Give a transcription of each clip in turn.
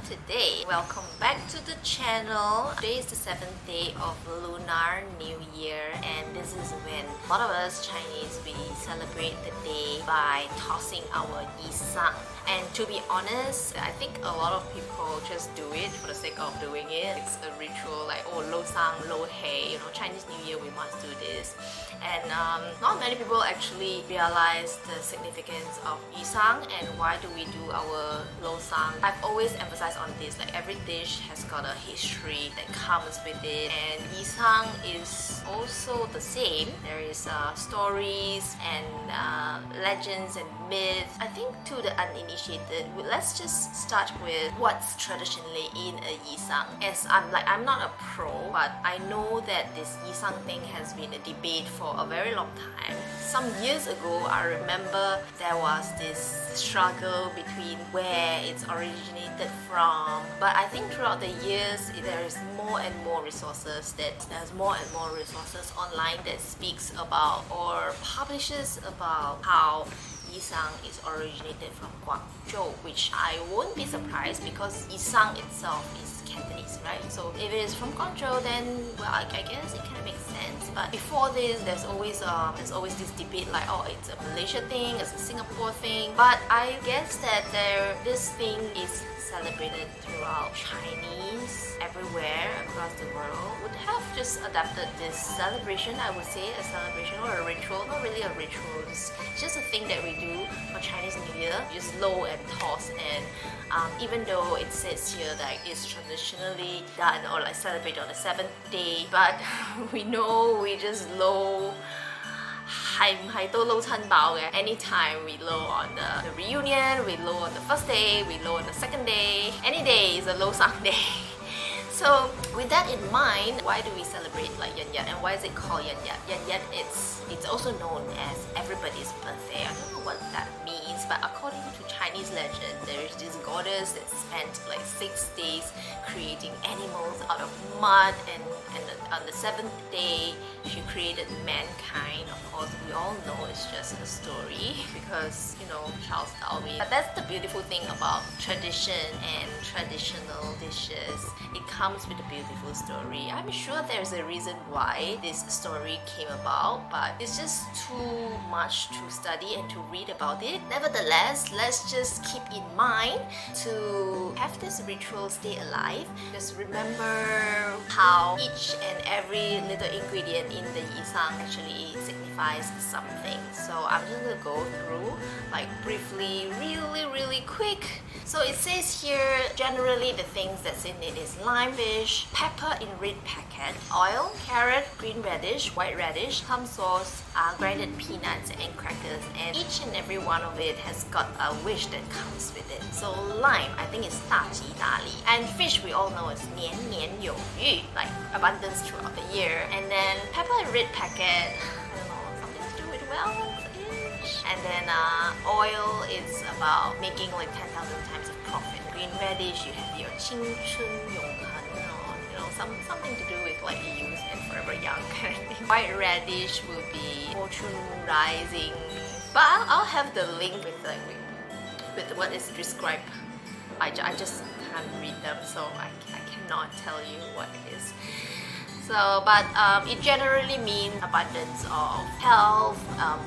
Today. Welcome back to the channel. Today is the 7th day of Lunar New Year, and this is when a lot of us Chinese we celebrate the day by tossing our Yee Sang. And to be honest, I think a lot of people just do it for the sake of doing it. It's a ritual like, oh, lo sang, lo hei, Chinese New Year we must do this. And not many people actually realize the significance of Yee Sang and why do we do our lo sang. I've always emphasized on this, like every dish has got a history that comes with it, and Yee Sang is also the same. There is stories and legends and myths. I think to the uninitiated, let's just start with what's traditionally in a Yee Sang. As I'm not a pro, but I know that this Yee Sang thing has been a debate for a very long time. Some years ago, I remember there was this struggle between where it's originated from. But I think throughout the years, there is more and more resources online that speaks about or publishes about how Yee Sang is originated from Guangzhou, which I won't be surprised because Yee Sang itself is Cantonese, right? So if it is from Guangzhou, then well, I guess it kind of makes sense. But before this, there's always this debate like, oh, it's a Malaysia thing, it's a Singapore thing. But I guess that this thing is celebrated throughout Chinese everywhere across the world. Would have just adapted this celebration, I would say, a celebration or a ritual. Not really a ritual, it's just a thing that we do for Chinese New Year. Just low and toss, and even though it says here that it's traditionally done or like celebrated on the 7th day, but we know we just low anytime we low on the reunion, we low on the first day, we low on the second day, any day is a low sang day. So with that in mind, why do we celebrate like Yan Yat, and why is it called Yan Yat? Yan Yat, it's also known as everybody's birthday. I don't know what that means, but according to Chinese legend, there is this goddess that spent like 6 days creating animals out of mud, and on the 7th day she created mankind. Of course, we all know it's just a story because Charles Darwin. But that's the beautiful thing about tradition and traditional dishes. It comes with a beautiful story. I'm sure there's a reason why this story came about, but it's just too much to study and to read about it. Nevertheless, let's just keep in mind to have this ritual stay alive. Just remember how each and every little ingredient in the Yee Sang actually signifies something. So I'm just gonna go through like briefly, really quick. So it says here, generally the things that's in it is lime fish, pepper in red packet, oil, carrot, green radish, white radish, plum sauce, grinded peanuts and crackers, and each and every one of it has got a wish that comes with it. So lime, I think is 大吉大利, and fish we all know is 年年有余, like abundance throughout the year. And then pepper in red packet, I don't know, something to do with wealth-ish. And then oil is about making like 10,000 times of profit. Green radish, you have your 青春永恒, something to do with like youth and forever young kind of thing. White radish will be fortune rising, but I'll have the link with what is described. I just can't read them, so I cannot tell you what it is. So, but it generally means abundance of health,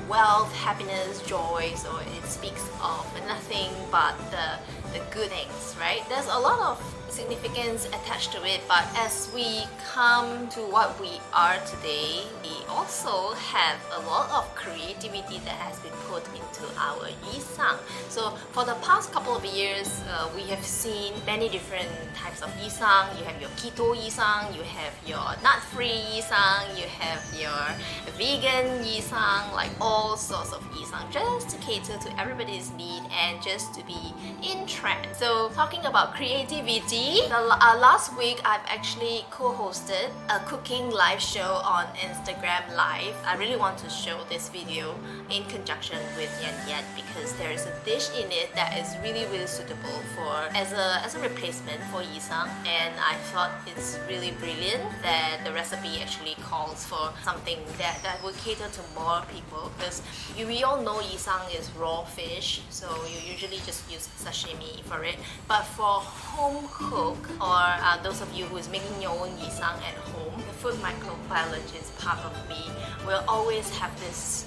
wealth, happiness, joy. So it speaks of nothing but the the good things, right? There's a lot of significance attached to it, but as we come to what we are today, we also have a lot of creativity that has been put into our Yee Sang. So for the past couple of years, we have seen many different types of Yee Sang. You have your keto Yee Sang, you have your nut-free Yee Sang, you have your vegan Yee Sang, like all sorts of Yee Sang, just to cater to everybody's need and just to be in trend. So talking about creativity, last week I've actually co-hosted a cooking live show on Instagram Live. I really want to show this video in conjunction with Yan because there is a dish in it that is really suitable for as a replacement for Yee Sang, and I thought it's really brilliant that the recipe actually calls for something that will cater to more people, because we all know Yee Sang is raw fish, so you usually just use sashimi for it. But for home cook or those of you who is making your own Yee Sang at home, the food microbiologist part of me will always have this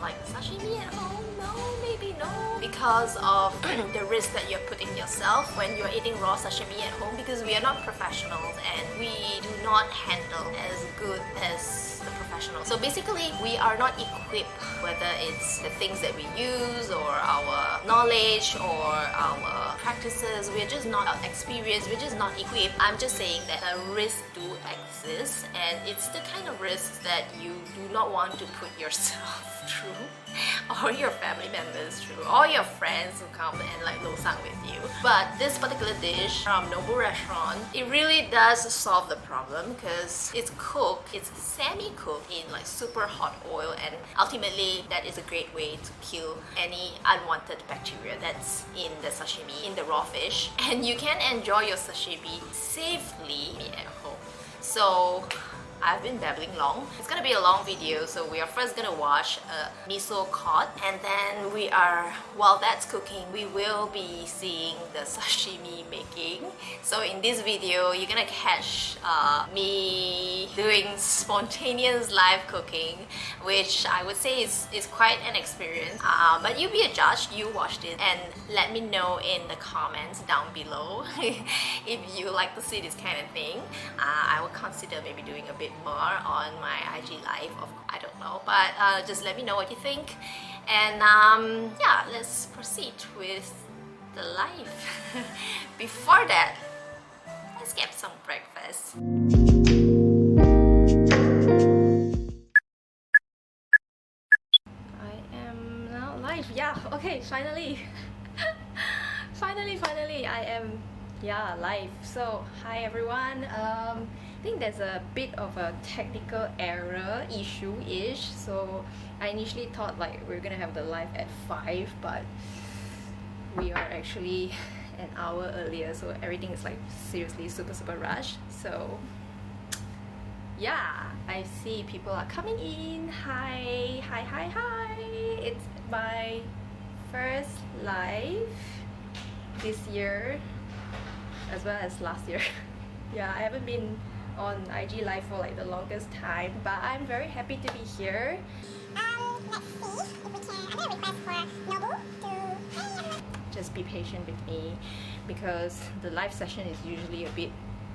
like, sashimi at home? No, maybe no. Because of the risk that you're putting yourself when you're eating raw sashimi at home, because we are not professionals and we do not handle as good as the professionals. So basically, we are not equipped, whether it's the things that we use or our knowledge or our practices, we're just not experienced, we're just not equipped. I'm just saying that a risk do exist, and it's the kind of risks that you do not want to put yourself through, or your family members through, or your friends who come and like lo sang with you. But this particular dish from Nobu restaurant, it really does solve the problem because it's cooked, it's semi-cooked in like super hot oil, and ultimately that is a great way to kill any unwanted bacteria that's in the sashimi, in the raw fish, and you can enjoy your sashimi safely at home. So I've been babbling long. It's gonna be a long video, so we are first gonna watch a miso cod, and then while that's cooking, we will be seeing the sashimi making. So in this video, you're gonna catch me doing spontaneous live cooking, which I would say is quite an experience. But you be a judge, you watched it, and let me know in the comments down below if you like to see this kind of thing. I will consider maybe doing a bit more on my IG live, I don't know, but just let me know what you think, and yeah, let's proceed with the live. Before that, let's get some breakfast. I am now live. Yeah, okay, finally. finally I am live. So hi everyone. I think there's a bit of a technical error issue-ish, so I initially thought like we're gonna have the live at 5, but we are actually an hour earlier, so everything is like seriously super rushed. So yeah, I see people are coming in. Hi, it's my first live this year as well as last year. Yeah, I haven't been on IG live for like the longest time, but I'm very happy to be here. Let's see if we can. I got a request for Nobu to just be patient with me because the live session is usually a bit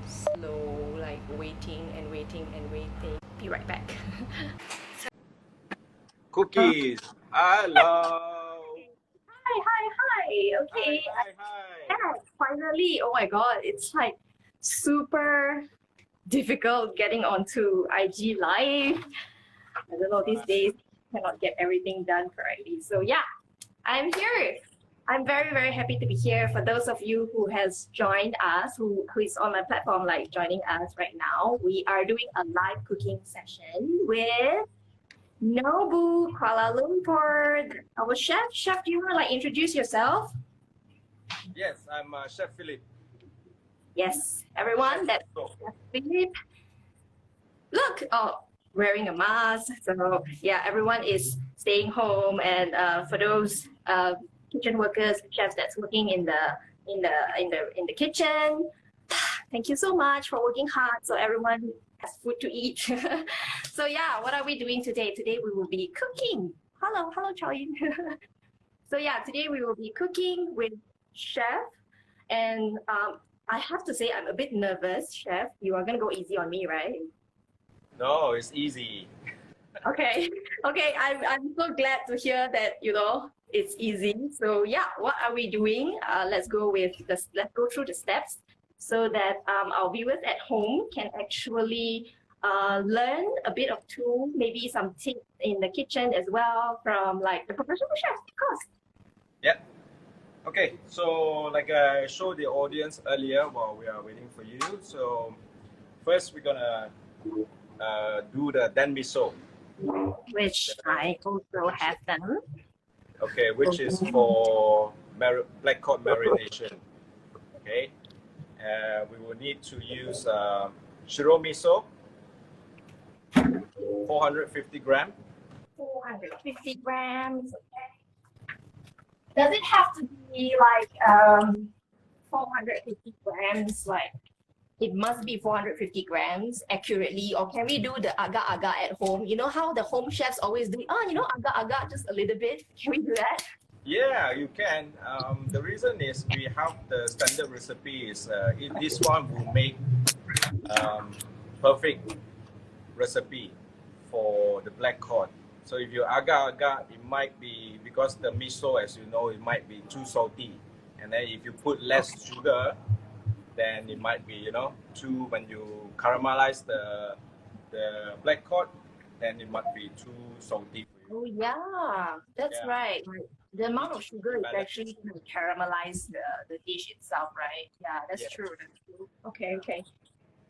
slow, like waiting. Be right back. Cookies. Hello. Hi. Okay. Hi. Yeah, finally. Oh my god, it's like super difficult getting onto IG live. I don't know, these days cannot get everything done correctly. So yeah, I'm here. I'm very happy to be here. For those of you who has joined us, who is on my platform, like joining us right now, we are doing a live cooking session with Nobu Kuala Lumpur, our chef. Chef, do you want to like introduce yourself? Yes, I'm Chef Philip. Yes, everyone, that's Chef Philip. Look, wearing a mask. So yeah, everyone is staying home, and for those kitchen workers, chefs that's working in the kitchen, thank you so much for working hard so everyone has food to eat. So yeah, what are we doing today? Today we will be cooking. Hello, Charlie. So yeah, today we will be cooking with Chef And I have to say I'm a bit nervous, Chef. You are gonna go easy on me, right? No, it's easy. Okay, okay. I'm so glad to hear that it's easy. So yeah, what are we doing? Let's go through the steps so that our viewers at home can actually learn a bit of tools, maybe some tips in the kitchen as well from like the professional chefs, of course. Yeah. Okay, so like I showed the audience earlier while we are waiting for you. So first we're gonna do the dan miso. Which I also have done. Okay, which is for black cod marination. Okay, we will need to use Shiro miso, 450 gram. 450 grams. Does it have to be like 450 grams? Like it must be 450 grams accurately, or can we do the agar-agar at home? You know how the home chefs always do, agar-agar just a little bit. Can we do that? Yeah, you can. The reason is we have the standard recipes. This one will make perfect recipe for the black cod. So if you agar-agar, it might be, because the miso, as you know, it might be too salty. And then if you put less sugar, then it might be, too, when you caramelize the black cod, then it might be too salty for you. Oh yeah, that's right. The amount of sugar is Balance. actually going to caramelize the dish itself, right? Yeah, that's Yes. true. That's true. Okay.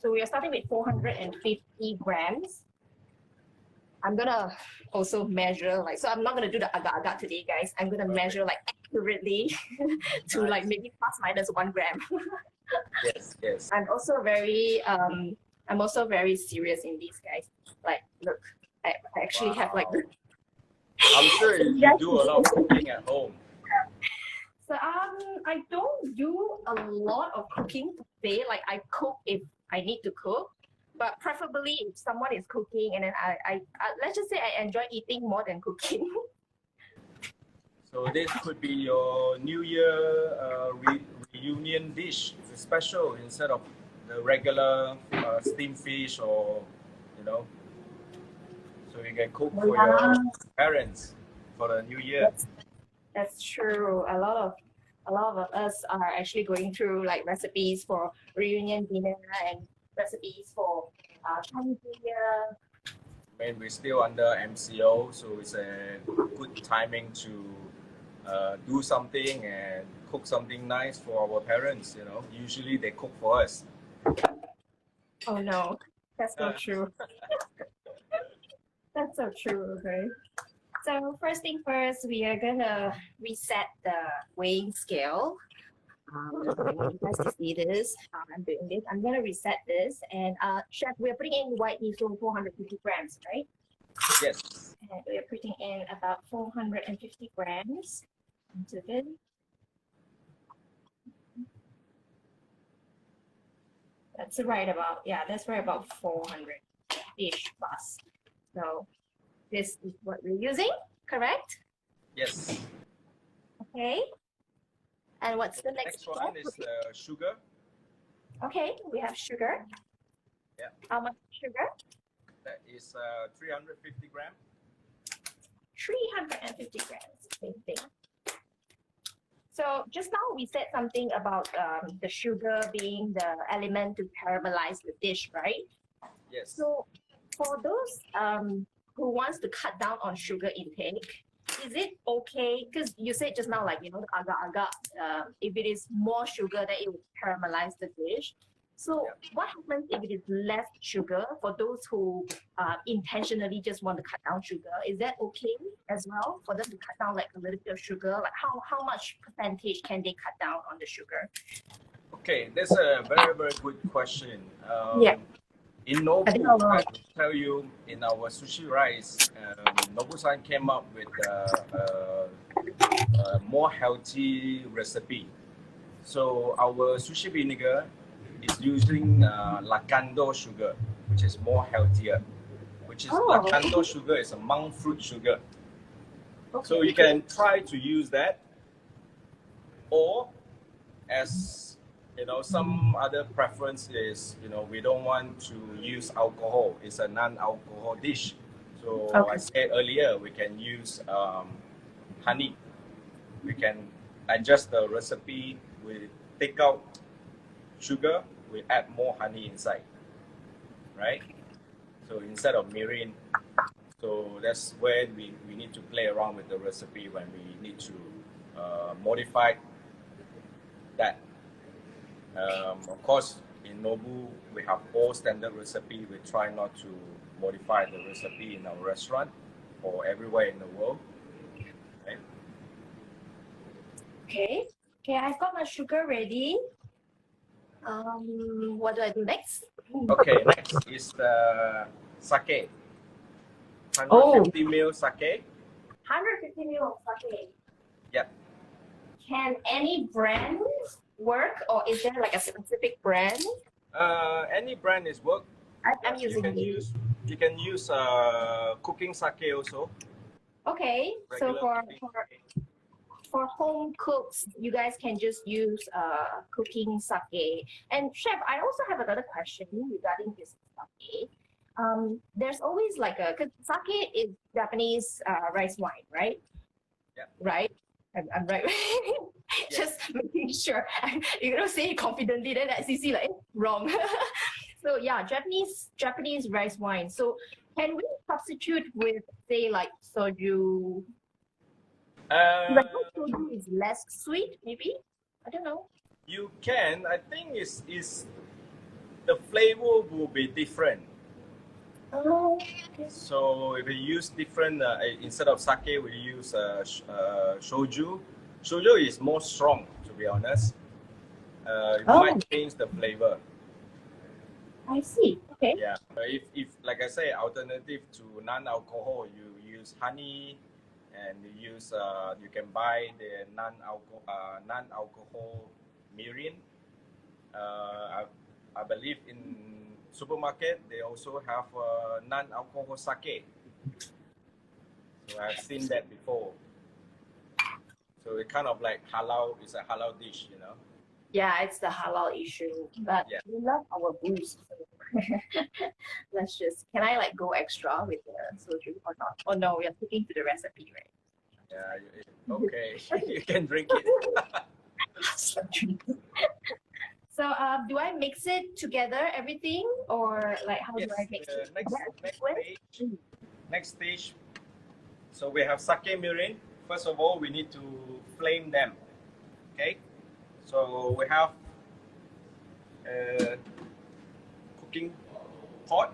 So we are starting with 450 grams. I'm gonna also measure so I'm not gonna do the agar-agar today, guys. I'm gonna measure accurately to maybe plus minus 1 gram. Yes. I'm also very serious in these, guys. Like, look, I actually have I'm sure you do a lot of cooking at home. So I don't do a lot of cooking per se. Like I cook if I need to cook, but preferably if someone is cooking, and then I let's just say I enjoy eating more than cooking. So this could be your New Year reunion dish. It's special instead of the regular steamed fish, or so you can cook for your parents for the New Year. That's true. A lot of us are actually going through recipes for reunion dinner and recipes for Chinese New Year. I mean, we're still under MCO, so it's a good timing to do something and cook something nice for our parents. Usually they cook for us. Oh no, that's not true. That's so true. Okay. So first thing first, we are gonna reset the weighing scale. Just I want you guys to see this. I'm doing this. I'm gonna reset this, and Chef, we're putting in white miso 450 grams, right? Yes. And we're putting in about 450 grams into this. That's right about 400-ish plus. So this is what we're using, correct? Yes. Okay. And what's the next Next one is the sugar. Okay, we have sugar. Yeah. How much sugar? That is 350 grams. 350 grams, same thing. So just now we said something about the sugar being the element to caramelize the dish, right? Yes. So for those who wants to cut down on sugar intake, is it okay? Because you said just now, the agar-agar, if it is more sugar, then it will caramelize the dish. So what happens if it is less sugar for those who intentionally just want to cut down sugar? Is that okay as well for them to cut down a little bit of sugar? Like how much percentage can they cut down on the sugar? Okay, that's a very, very good question. In Nobu, I will tell you, in our sushi rice, Nobu-san came up with a more healthy recipe. So our sushi vinegar is using lacando sugar, which is more healthier. Lacando sugar is a monk fruit sugar. Okay. So you can try to use that, or as some other preference is, we don't want to use alcohol. It's a non-alcohol dish. So Okay. I said earlier, we can use honey. We can adjust the recipe. We take out sugar, we add more honey inside, right? So instead of mirin, so that's where we need to play around with the recipe when we need to modify that. Of course, in Nobu, we have all standard recipe. We try not to modify the recipe in our restaurant or everywhere in the world. Okay. Okay, I've got my sugar ready. What do I do next? Okay, next is the sake. 150 ml sake. 150 ml of sake. Yep. Can any brand work, or is there like a specific brand? Any brand is work. I'm using these. You can use cooking sake also. Okay, so Regular for home cooks, you guys can just use cooking sake. And chef, I also have another question regarding this sake. There's always like because sake is Japanese rice wine, right? Yeah. Right? I'm right. Just making sure. You don't say it confidently, then at CC like wrong. So yeah, Japanese rice wine. So can we substitute with say like soju? Like soju is less sweet, maybe? I don't know. You can. I think is the flavor will be different. Oh, okay. So if we use different, instead of sake, we use shoju. Shoju is more strong, to be honest. It might change the flavor. I see. Okay. Yeah. If like I say, alternative to non-alcohol, you use honey, and you can buy the non-alcohol mirin. I believe in supermarket they also have non-alcohol sake. So I've seen that before. So it kind of like halal. It's a halal dish, Yeah, it's the halal issue, but Yeah. we love our booze. So let's just. Can I like go extra with the soju or not? Oh no, we are sticking to the recipe, right? Yeah. Okay. You can drink it. So do I mix it together, everything, or like how do I mix it? Next stage. So we have sake mirin. First of all, we need to flame them. Okay. So we have a cooking pot.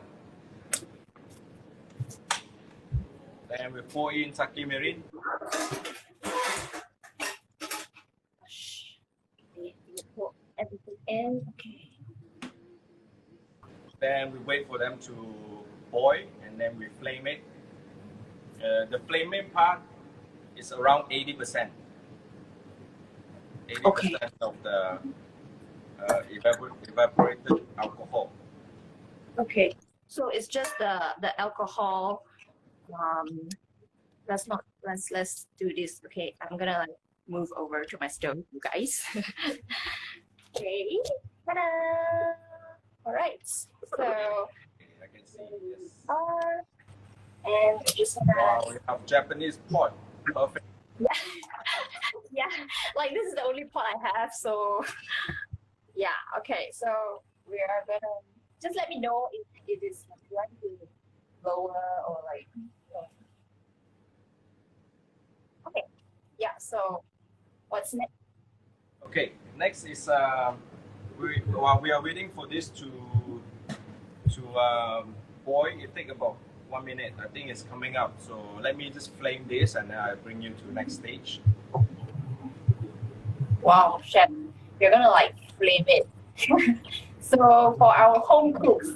Then we pour in sake mirin. Put everything in. Okay. Then we wait for them to boil, and then we flame it. The flaming part is around 80%. 80% of the evaporated alcohol. Okay. So it's just the alcohol. Let's do this. Okay, I'm gonna like move over to my stove, you guys. Okay. Ta-da! All right. So I can see, yes. and just Wow, we have Japanese pot. Perfect. yeah, like this is the only pot I have. So yeah. Okay. So we are gonna just let me know if it is like, you want to lower or like. Okay. Yeah. So what's next? Okay, next is while we are waiting for this to boil. It takes about 1 minute. I think it's coming up. So let me just flame this, and then I'll bring you to the next stage. Wow, chef, you're gonna like flame it. So for our home cooks,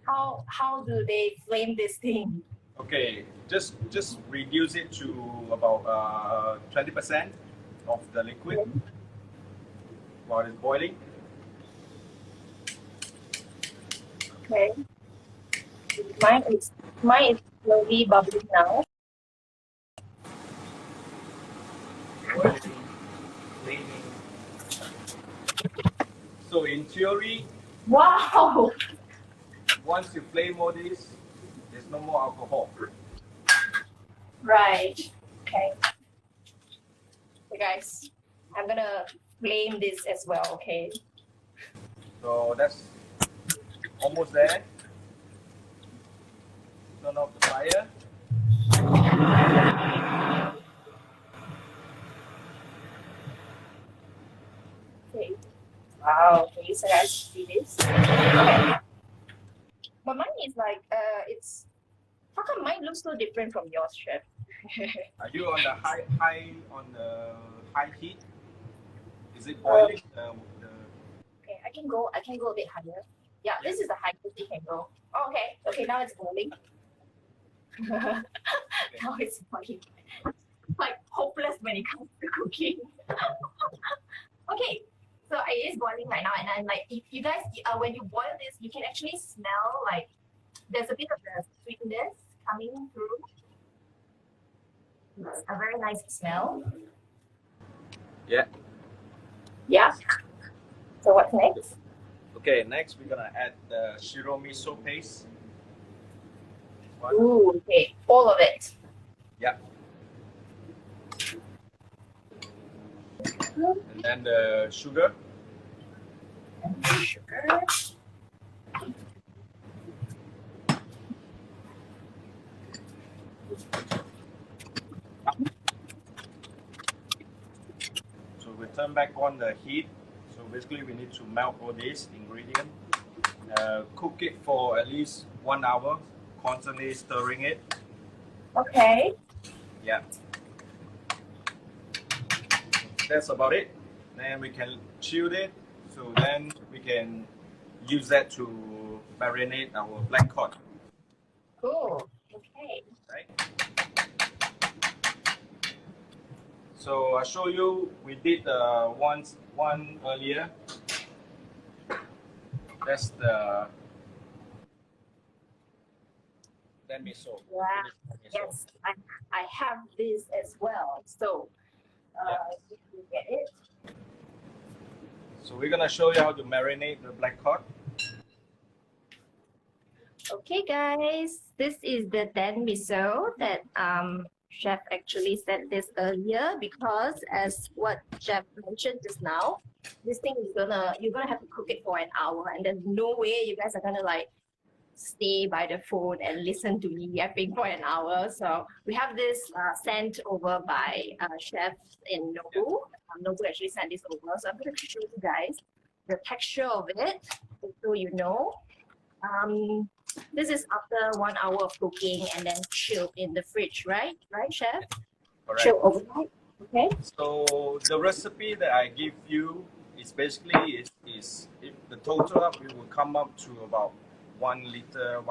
how do they flame this thing? Okay, just reduce it to about 20% of the liquid while it's boiling. Okay. Mine is slowly bubbling now. Boiling, flaming. in theory, Wow. once you flame all this, there's no more alcohol. Right. Okay. So guys, I'm gonna flame this as well. Okay. So that's almost there. Turn off the fire. Okay. Wow. Okay. So guys, see this. Okay. But mine is like it's. How come mine looks so different from yours, chef? Are you on the high heat? Is it boiling? Okay, I can go a bit higher. Yeah, this is the highest it can go. Oh, okay. Okay, now it's boiling. Now it's boiling. Like hopeless when it comes to cooking. Okay, so it is boiling right now, and I'm like, if you guys, when you boil this, you can actually smell like there's a bit of the sweetness coming through. It's a very nice smell. Yeah. Yeah. So what's next? Okay, next we're gonna add the Shiro miso paste. Ooh, okay, all of it. Yeah. And then the sugar. Sugar. So we turn back on the heat. So basically we need to melt all this ingredient. Cook it for at least 1 hour, constantly stirring it. Okay. Yeah. That's about it. Then we can chill it. So then we can use that to marinate our black cod. Cool. Okay. Right? So I show you, we did one earlier. That's the miso. Wow. Yes, I have this as well. So, you get it. So we're gonna show you how to marinate the black cod. Okay, guys, this is the Dan miso that chef actually said this earlier, because as what chef mentioned just now, this thing is you're gonna have to cook it for an hour, and there's no way you guys are gonna like stay by the phone and listen to me yapping for an hour. So we have this sent over by chef in Nobu. Nobu actually sent this over, so I'm going to show you guys the texture of it, so you know. This is after 1 hour of cooking and then chilled in the fridge, right? Right, chef? Correct. Chilled overnight. Okay. So the recipe that I give you is basically is if the total up, it will come up to about 1 liter.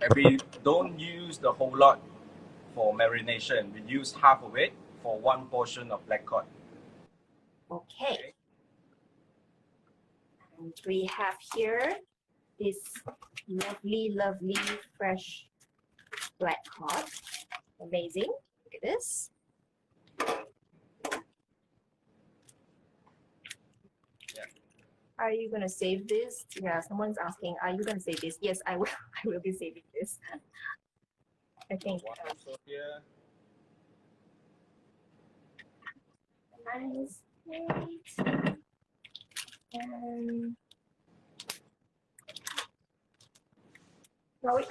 And we don't use the whole lot for marination. We use half of it for 1 portion of black cod. Okay. And we have here this lovely, fresh black cod. Amazing. Look at this. Are you gonna save this? Yeah, someone's asking, are you gonna save this? Yes, I will. I will be saving this. I think. One also here. Nice. Great.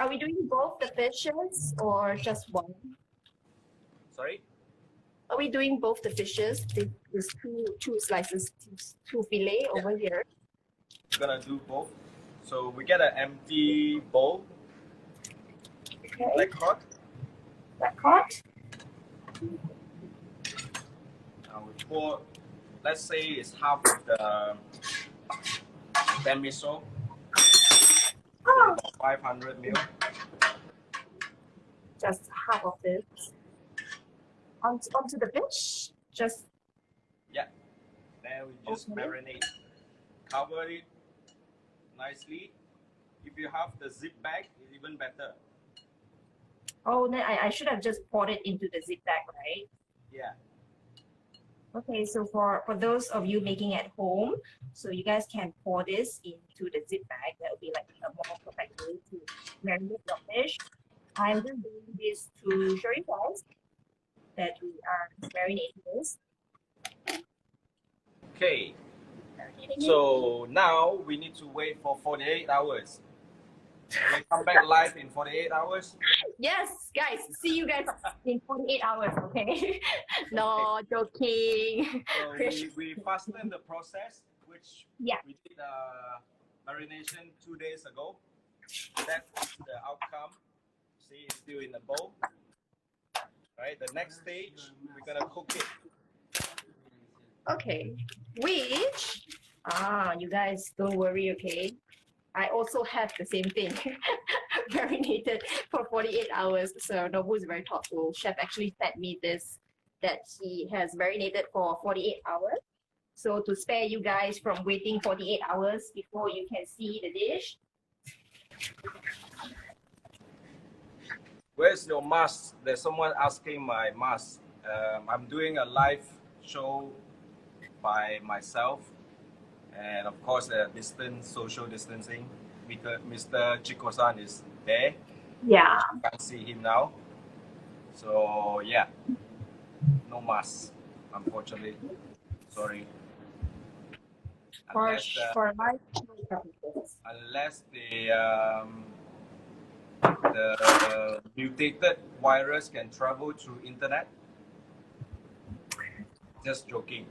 Are we doing both the fishes or just one? Sorry? Are we doing both the fishes? There's two slices, two fillet over here. We're gonna do both. So we get an empty bowl. Okay. Black cod. Black cod. Now we pour, let's say it's half of the Ben miso. Oh. 500 ml. Just half of this. Onto the fish. Just. Yeah. Then we just marinate. Cover it nicely. If you have the zip bag, it's even better. Oh, then I should have just poured it into the zip bag, right? Yeah. Okay, so for those of you making at home, so you guys can pour this into the zip bag. That would be like a more perfect way to marinate your fish. I'm just doing this to show you guys that we are marinating this. Okay, Marinating it. so now we need to wait for 48 hours. Can we come back live in 48 hours? Yes, guys, see you guys in 48 hours, okay? No, joking. So we fastened the process, which Yeah. we did marination 2 days ago. That's the outcome. See, it's still in the bowl. Right, the next stage, we're gonna cook it. Okay, which, you guys don't worry, okay? I also have the same thing, marinated for 48 hours. So Nobu is very thoughtful. Chef actually sent me this that he has marinated for 48 hours. So to spare you guys from waiting 48 hours before you can see the dish. Where's your mask? There's someone asking my mask. I'm doing a live show by myself, and of course, social distancing. Mr. Chico-san is there. Yeah. You can't see him now. So yeah, no mask, unfortunately. Sorry. For live purposes. Unless the mutated virus can travel through internet. Just joking.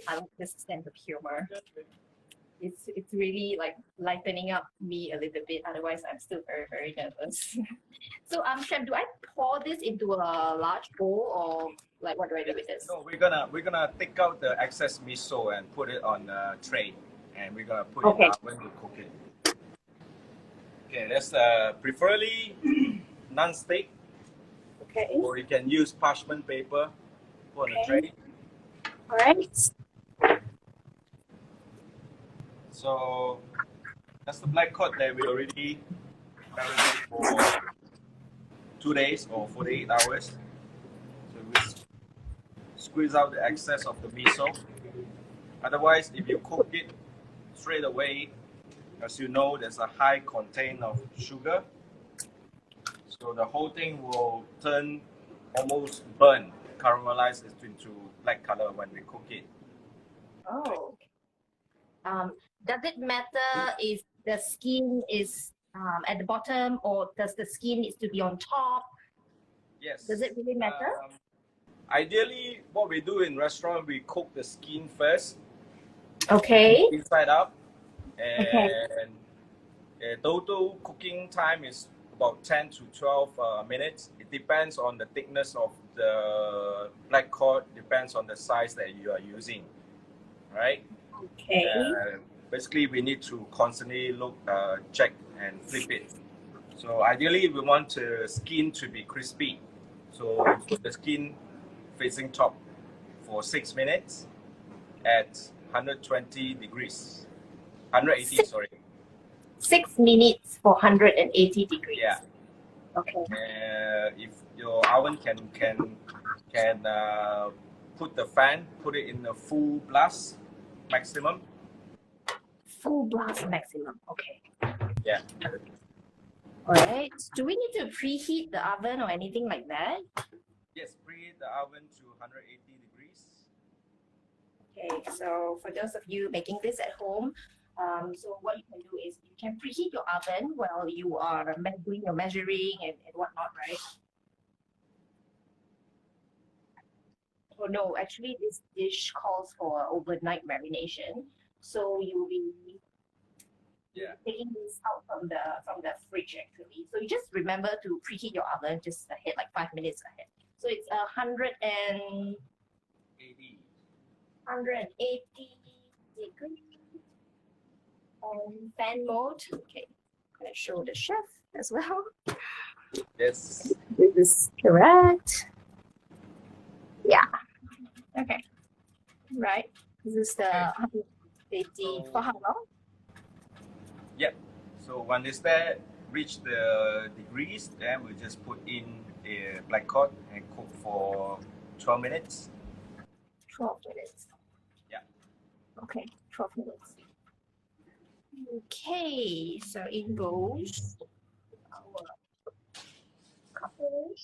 I like this sense of humor. It's really like lightening up me a little bit. Otherwise, I'm still very, very nervous. So, Chef, do I pour this into a large bowl, or like what do I do with this? No, we're gonna take out the excess miso and put it on a tray, and we're gonna put it in the oven to cook it. Okay, that's preferably non-stick. Okay. Or you can use parchment paper on the tray. All right. So that's the black cod that we already marinated for 2 days or 48 hours. So we squeeze out the excess of the miso. Otherwise, if you cook it straight away, as you know, there's a high content of sugar. So the whole thing will turn almost burnt, caramelize it into black color when we cook it. Oh. Does it matter if the skin is at the bottom, or does the skin need to be on top? Yes. Does it really matter? Ideally, what we do in restaurant, we cook the skin first. Okay. Inside out. And total cooking time is about 10 to 12 minutes. It depends on the thickness of the black cod, depends on the size that you are using, right? Okay. Basically, we need to constantly look, check, and flip it. So ideally, we want the skin to be crispy. So put the skin facing top for 6 minutes at 120 degrees. 180, sorry. 6 minutes for 180 degrees. Yeah. Okay. If your oven can put the fan, put it in the full blast maximum. Full blast maximum. Okay. Yeah. All right. Do we need to preheat the oven or anything like that? Yes, preheat the oven to 180 degrees. Okay. So for those of you making this at home, so what you can do is you can preheat your oven while you are doing your measuring and whatnot, right? Oh no, actually this dish calls for overnight marination. So you'll be taking this out from the fridge actually. So you just remember to preheat your oven just ahead, like 5 minutes ahead. So it's 180 degrees. Fan mode. Okay, I'm gonna show the chef as well. Yes. This is correct. Yeah. Okay. Right. This is the 180 for how long? Yep. So when it's there, reach the degrees, then we just put in a black cod and cook for 12 minutes. 12 minutes. Yeah. Okay, 12 minutes. Okay, so in goes our couple.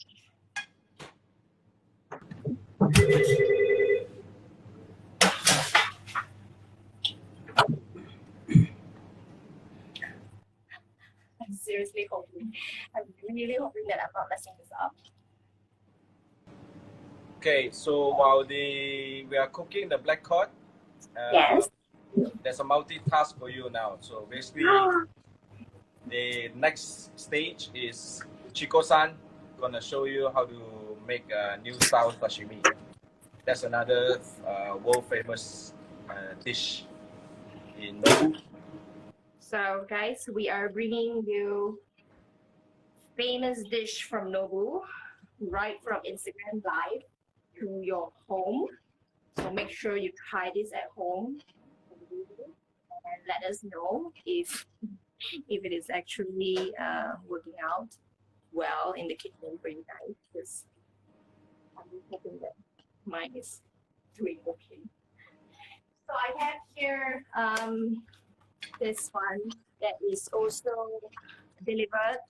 I'm seriously hoping, I'm really hoping that I'm not messing this up. Okay, so while we are cooking the black cod, Yes. there's a multitask for you now. So basically, the next stage is Chico-san gonna show you how to make a new style sashimi. That's another world famous dish in Nobu. So guys, we are bringing you famous dish from Nobu right from Instagram Live to your home. So make sure you try this at home and let us know if it is actually working out well in the kitchen for you guys. Because I'm hoping that mine is doing okay. So I have here this one that is also delivered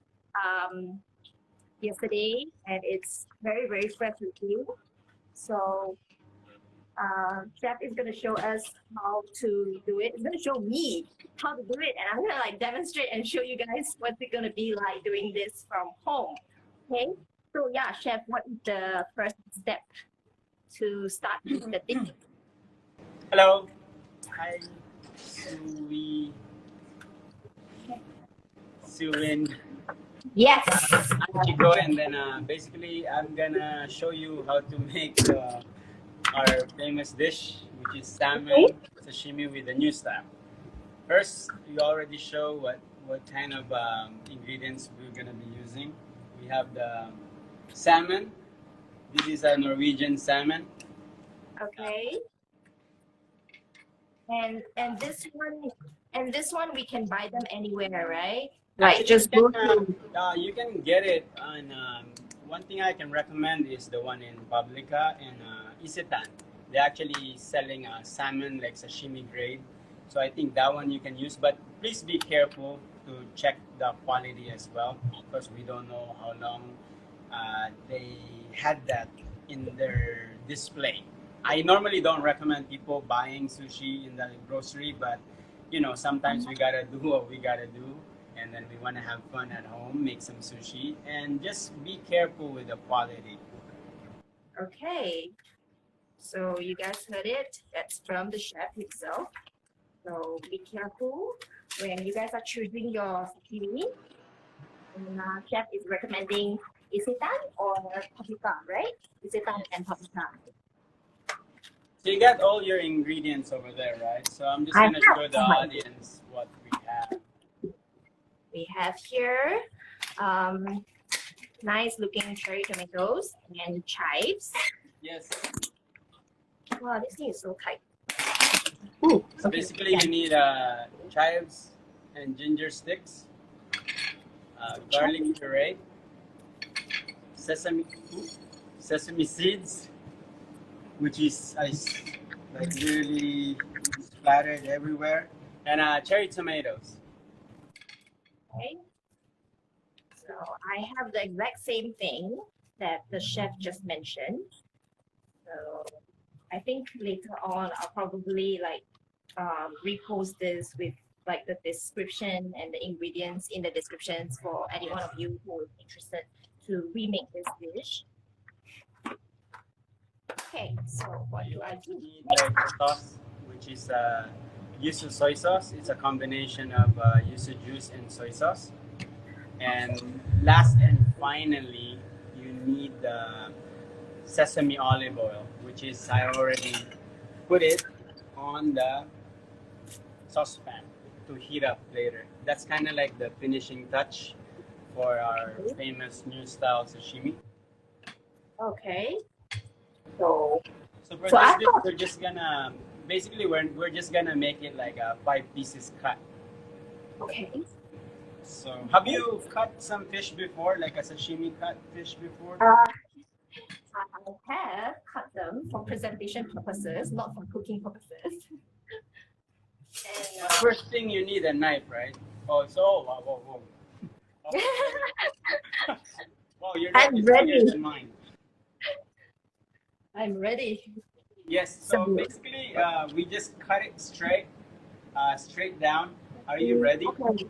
yesterday, and it's very, very fresh with you. So chef is going to show us how to do it. It's going to show me how to do it, and I'm going to like demonstrate and show you guys what's it going to be like doing this from home. Okay, so yeah, chef, what is the first step to start with the dish? Hello. Hi. Suwin. Yes. I'm Chico, and then basically I'm gonna show you how to make our famous dish, which is salmon sashimi with a new style. First, you already show what kind of ingredients we're gonna be using. We have the salmon. This is a Norwegian salmon. Okay. And this one we can buy them anywhere, right? Like just go to. You can get it on. One thing I can recommend is the one in Publica and Isetan. They're actually selling salmon like sashimi grade, so I think that one you can use. But please be careful to check the quality as well, because we don't know how long they had that in their display. I normally don't recommend people buying sushi in the grocery, but you know, sometimes we gotta do what we gotta do, and then we want to have fun at home, make some sushi, and just be careful with the quality. Okay. So you guys heard it. That's from the chef himself. So be careful when you guys are choosing your sashimi. And chef is recommending Isetan or Paprika, right? Isetan and Paprika. So you got all your ingredients over there, right? So I'm just gonna show the audience what we have. We have here nice looking cherry tomatoes and chives. Yes. Wow, this thing is so tight. Ooh, so basically you need chives and ginger sticks, garlic puree, sesame seeds, which is like really splattered everywhere, and cherry tomatoes. Okay. So I have the exact same thing that the chef just mentioned. So I think later on I'll probably like repost this with like the description and the ingredients in the descriptions for any one of you who is interested to remake this dish. Okay, so what do I do? Need like sauce, which is yuzu soy sauce. It's a combination of yuzu juice and soy sauce. And last and finally, you need sesame olive oil, which is I already put it on the saucepan to heat up later. That's kind of like the finishing touch for our famous new style sashimi. Okay. So for this dish, we're just gonna basically we're just gonna make it like a 5 pieces cut. Okay. So have you cut some fish before, like a sashimi cut fish before? I have cut them for presentation purposes, not for cooking purposes. And First thing you need a knife, right? Oh, so whoa. Wow, your knife I'm is ready. bigger than mine. I'm ready. Yes. So basically, we just cut it straight down. Are you ready? Okay.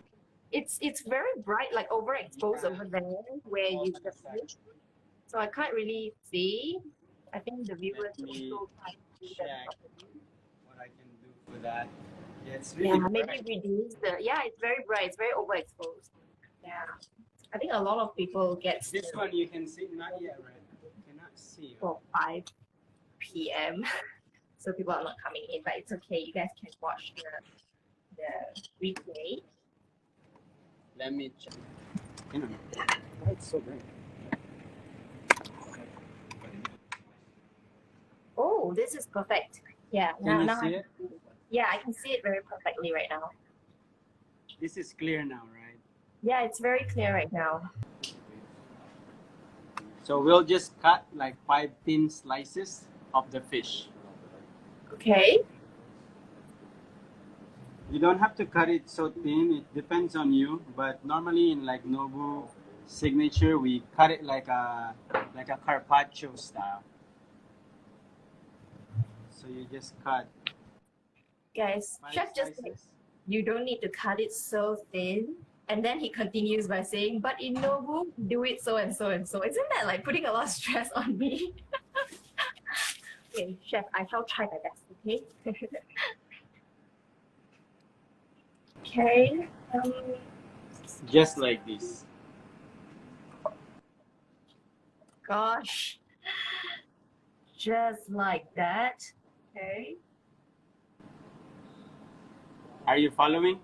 It's very bright, like overexposed over there where Hold you on a sec. so I can't really see. I think the viewers Let me also can't see that check properly. what I can do for that. Yeah, it's really Yeah, maybe bright. reduce the. Yeah, it's very bright. It's very overexposed. Yeah, I think a lot of people get This one you can see, not yet, right? Cannot see. for 5 p.m. So people are not coming in, but it's okay. You guys can watch the replay. Let me check. You know, it's so bright. Oh, this is perfect. Yeah, Can you now see it? yeah, I can see it very perfectly right now. This is clear now, right? Yeah, it's very clear right now. So we'll just cut like 5 thin slices of the fish. Okay. You don't have to cut it so thin. It depends on you. But normally in like Nobu signature, we cut it like a carpaccio style. So you just cut Guys, 5 chef just said slices. you don't need to cut it so thin. And then he continues by saying, but in Nobu, do it so and so and so. Isn't that like putting a lot of stress on me? Okay, chef, I shall try my best, okay? Okay. Just like this. Gosh. Just like that. Okay. Are you following?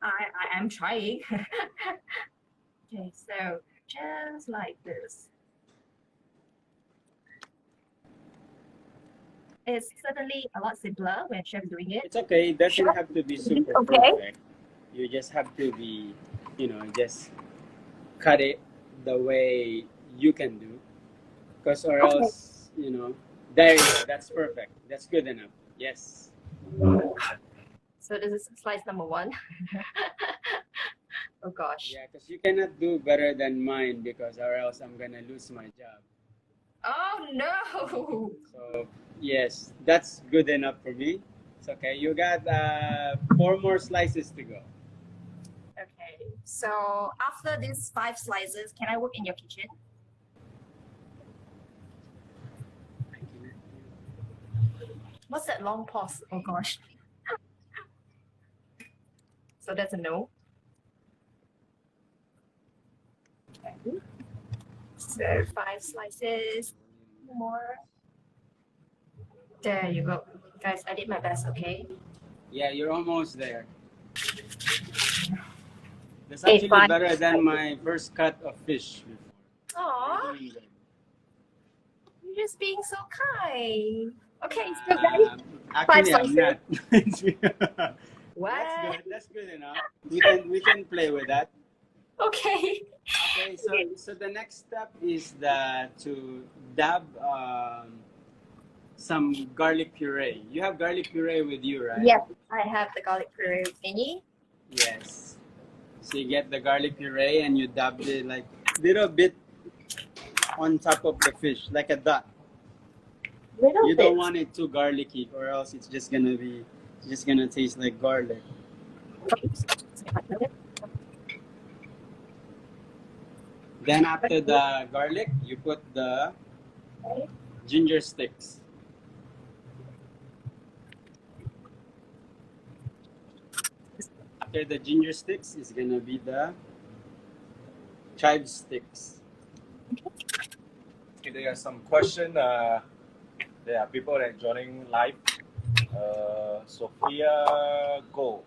I am trying. Okay, so just like this. It's certainly a lot simpler when chef doing it. It's okay. It doesn't have to be super Okay. perfect. You just have to be, just cut it the way you can do. Because or Okay. else, there you go. That's perfect. That's good enough. Yes. So this is slice number 1. Oh gosh. Yeah, because you cannot do better than mine because or else I'm gonna lose my job. Oh no! So yes, that's good enough for me. It's okay. You got 4 more slices to go. Okay, so after these 5 slices, can I work in your kitchen? What's that long pause? Oh gosh. So that's a no. Okay. So 5 slices more. There you go. Guys, I did my best, okay? Yeah, you're almost there. That's Okay, actually fine. better than my first cut of fish before. Aw, You're doing good. you're just being so kind. Okay, so guys, Actually, I'm not. what? That's good enough. We can play with that. Okay. Okay, so the next step is to dab some garlic puree. You have garlic puree with you, right? Yes, I have the garlic puree thingy. Yes. So you get the garlic puree and you dab it like little bit on top of the fish, like a dot. Little You bit. don't want it too garlicky, or else it's just gonna taste like garlic. Then after the garlic, you put the ginger sticks. After the ginger sticks is gonna be the chive sticks. Okay, there are some questions. There are people that joining live. Sophia Go.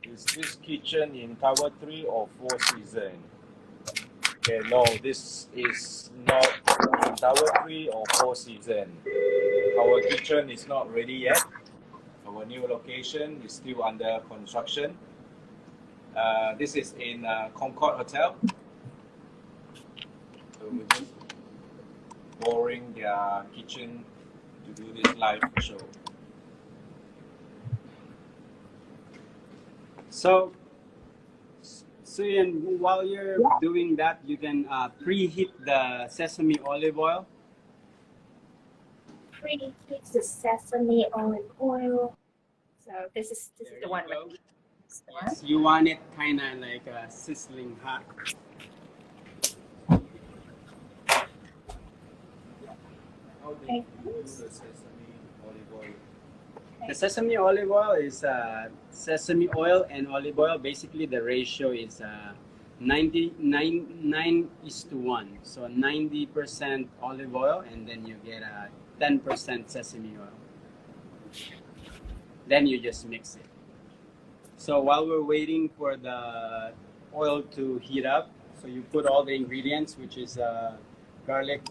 Is this kitchen in Tower 3 or 4 season? Okay, no, this is not in Tower 3 or 4 season. Our kitchen is not ready yet. Our new location is still under construction. This is in Concord Hotel. So we just borrowing their kitchen to do this live show. So Ian, while you're doing that, you can preheat the sesame olive oil. Preheat the sesame olive oil. So this is the one. There you Right? go. This is the one. Yes, you want it kind of like sizzling hot. How do you do the sesame olive oil? The sesame olive oil is sesame oil and olive oil. Basically, the ratio is 9:1. So 90% olive oil, and then you get 10% sesame oil. Then you just mix it. So while we're waiting for the oil to heat up, so you put all the ingredients, which is garlic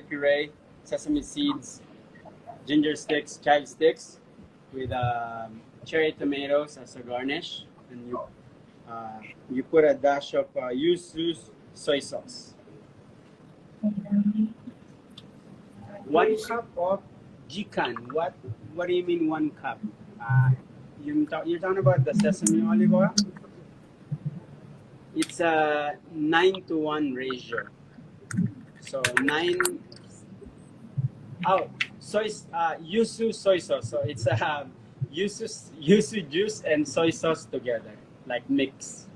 puree, sesame seeds, ginger sticks, chive sticks, with cherry tomatoes as a garnish, and you put a dash of yuzu soy sauce. 1 cup of jikan. What do you mean 1 cup? You're talking about the sesame olive oil? It's a 9:1 ratio. So 9. Oh, yuzu soy sauce. So it's yuzu juice and soy sauce together, like mix.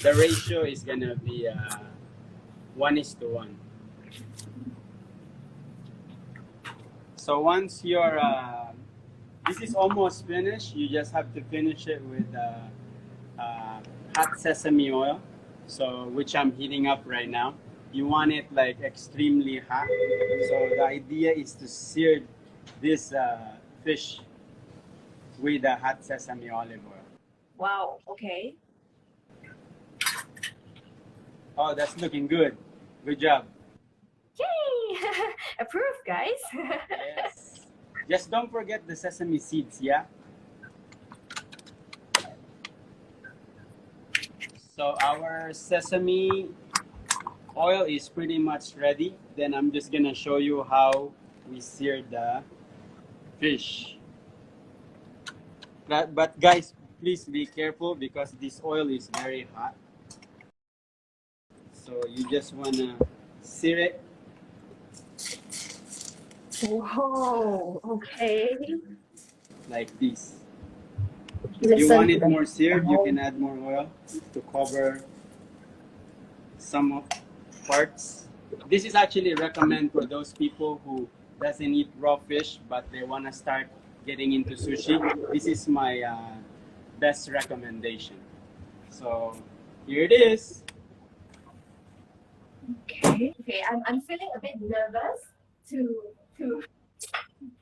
The ratio is gonna be 1:1. So once your this is almost finished, you just have to finish it with hot sesame oil, so which I'm heating up right now. You want it like extremely hot. So the idea is to sear this fish with the hot sesame olive oil. Wow. Okay. Oh, that's looking good. Good job. Yay! Approved, guys. Yes. Just don't forget the sesame seeds, yeah? So our sesame oil is pretty much ready. Then I'm just gonna show you how we sear the fish. But guys, please be careful because this oil is very hot. So you just wanna sear it. Whoa. Okay. Like this. If you want it more seared, you can add more oil to cover some of parts. This is actually recommend for those people who doesn't eat raw fish but they want to start getting into sushi. This is my best recommendation. So here it is. Okay. Okay. I'm feeling a bit nervous to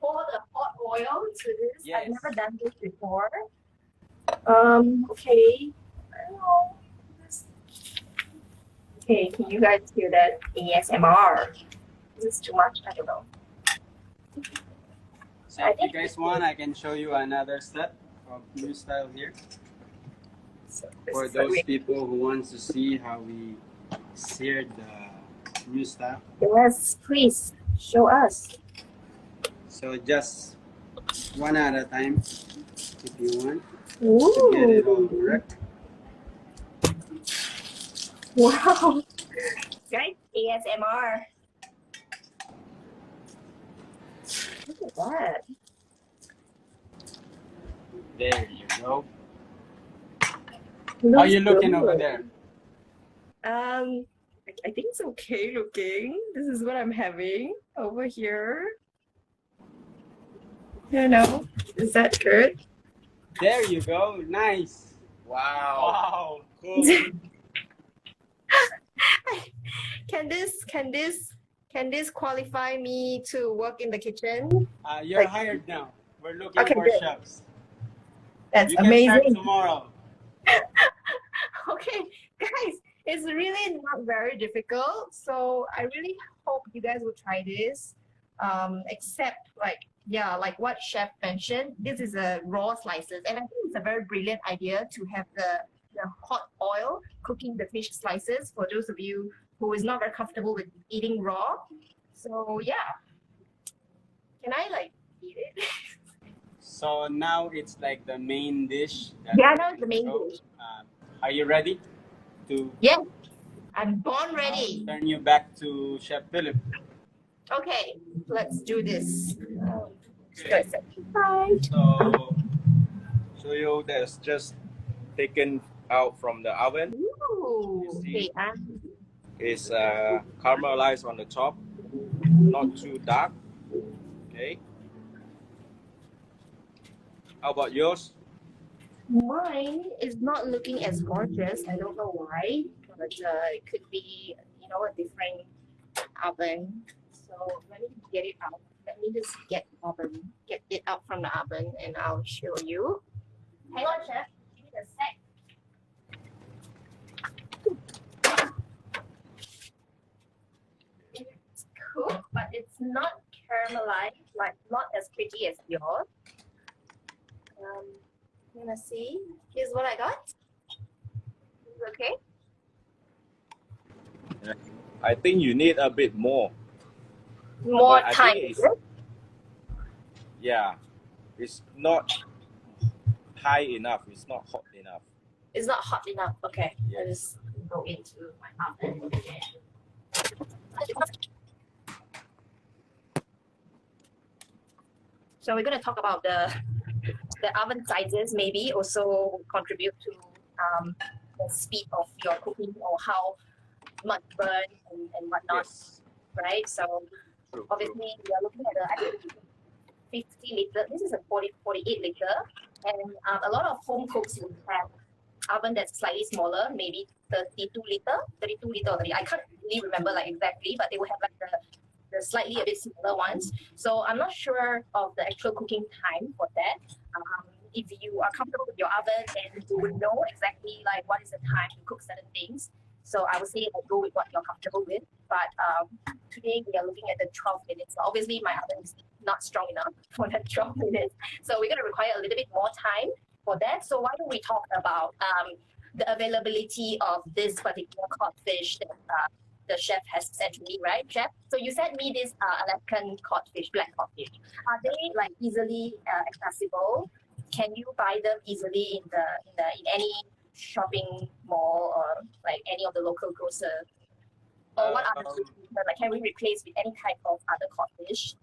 pour the hot oil to this. Yes. I've never done this before. Okay. I don't know. Okay, can you guys hear that ASMR? This is too much. I don't know. So if you guys want, I can show you another set of new style here. So For those people who wants to see how we seared the new style. yes, please show us. So just one at a time if you want to Ooh. get it all correct. Wow. Guys, ASMR. Look at that. There you go. How Looks you looking good. over there? I think it's okay looking. This is what I'm having over here. I don't know. Is that good? There you go. Nice. Wow. Wow. Cool. Can this qualify me to work in the kitchen? You're Like- hired now. We're looking Okay, for good. chefs. That's You can start amazing. tomorrow. Okay, guys, it's really not very difficult. So I really hope you guys will try this. Except like what chef mentioned, this is a raw slices, and I think it's a very brilliant idea to have the hot oil cooking the fish slices. For those of you who is not very comfortable with eating raw. So yeah, can I like eat it? So now it's like the main dish. Yeah, now it's the main dish. Are you ready to Yeah, I'm born ready. turn you back to Chef Philip? Okay, let's do this. Okay. Bye. So you that's just taken out from the oven. Ooh, see? okay, It's caramelized on the top, not too dark. Okay. How about yours? mine is not looking as gorgeous. I don't know why, but it could be, a different oven. So let me get it out. Let me just get it out from the oven, and I'll show you. Hang on, chef. Give me a sec. It's cooked, but it's not caramelized, like not as pretty as yours. You wanna see? Here's what I got. Is it okay? I think you need a bit more. More But I time. think Is it? Yeah, it's not high enough. It's not hot enough. It's not hot enough. Okay. Yes. I'll just go into my oven. So we're going to talk about the oven sizes, maybe also contribute to the speed of your cooking or how much burn and whatnot, Yes. right? So True, obviously we are looking at I think 50 liter. This is a 48 liter, and a lot of home cooks will have oven that's slightly smaller, maybe 32 liter or 30. I can't really remember like exactly, but they will have like the slightly a bit smaller ones. So I'm not sure of the actual cooking time for that. If you are comfortable with your oven, then you would know exactly like what is the time to cook certain things. So I would say like go with what you're comfortable with. But today we are looking at the 12 minutes. Obviously my oven is not strong enough for that 12 minutes. So we're going to require a little bit more time for that. So why don't we talk about the availability of this particular cod fish that the chef has sent to me, right, chef? So you sent me this Alaskan codfish, black codfish. Are they like easily accessible? Can you buy them easily in any shopping mall or like any of the local grocer? Or what other like can we replace with any type of other codfish?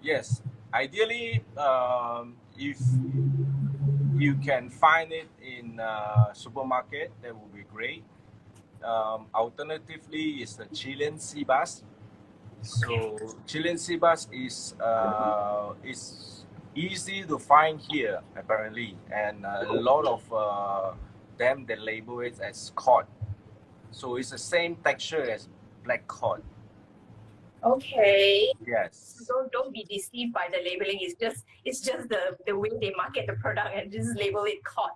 Yes. Ideally, if you can find it in a supermarket, that would be great. Alternatively, is the Chilean sea bass. So Chilean sea bass is easy to find here apparently, and a lot of them they label it as cod. So it's the same texture as black cod. Okay. Yes. Don't be deceived by the labeling. It's just the way they market the product and just label it cod.